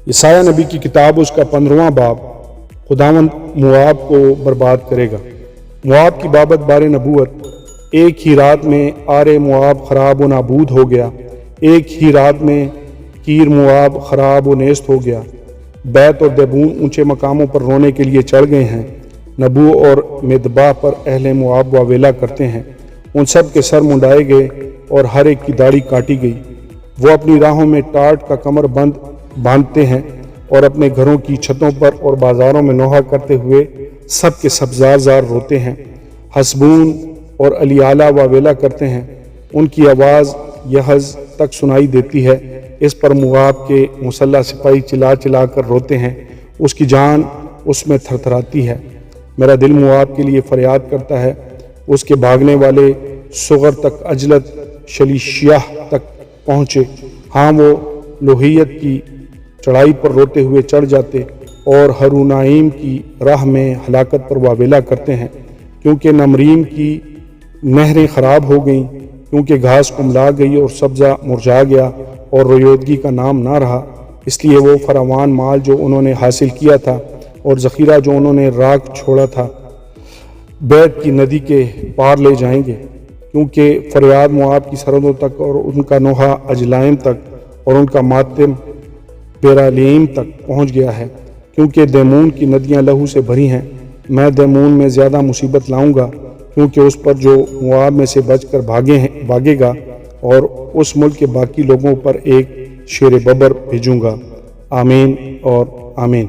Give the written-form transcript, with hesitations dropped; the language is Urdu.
یسایہ نبی کی کتاب اس کا 15واں باب خداوند مواب کو برباد کرے گا۔ مواب کی بابت بار نبوت۔ ایک ہی رات میں آر مواب خراب و نابود ہو گیا، ایک ہی رات میں کیر مواب خراب و نیست ہو گیا۔ بیت اور دیبون اونچے مقاموں پر رونے کے لیے چڑھ گئے ہیں۔ نبو اور مدبا پر اہل مواب واویلا کرتے ہیں۔ ان سب کے سر منڈائے گئے اور ہر ایک کی داڑھی کاٹی گئی۔ وہ اپنی راہوں میں ٹاٹ کا کمر بند باندھتے ہیں اور اپنے گھروں کی چھتوں پر اور بازاروں میں نوحہ کرتے ہوئے سب کے سبزار زار روتے ہیں۔ حسبون اور الیالہ واویلا کرتے ہیں، ان کی آواز یحز تک سنائی دیتی ہے۔ اس پر مواب کے مسلح سپاہی چلا چلا کر روتے ہیں، اس کی جان اس میں تھرتھراتی ہے۔ میرا دل مواب کے لیے فریاد کرتا ہے، اس کے بھاگنے والے صغر تک عجلت شلیشیہ تک پہنچے۔ ہاں، وہ لوہیت کی چڑھائی پر روتے ہوئے چڑھ جاتے اور ہرونائم کی راہ میں ہلاکت پر واویلا کرتے ہیں، کیونکہ نمریم کی نہریں خراب ہو گئیں، کیونکہ گھاس کملا گئی اور سبزہ مرجھا گیا اور رویودگی کا نام نہ رہا۔ اس لیے وہ فراوان مال جو انہوں نے حاصل کیا تھا اور ذخیرہ جو انہوں نے راکھ چھوڑا تھا بیت کی ندی کے پار لے جائیں گے، کیونکہ فریاد مواب کی سرحدوں تک اور ان کا نوحہ اجلائم تک اور ان کا ماتم بیرالیم تک پہنچ گیا ہے، کیونکہ دیمون کی ندیاں لہو سے بھری ہیں۔ میں دیمون میں زیادہ مصیبت لاؤں گا، کیونکہ اس پر جو مواب میں سے بچ کر بھاگے گا، اور اس ملک کے باقی لوگوں پر ایک شیر ببر بھیجوں گا۔ آمین اور آمین۔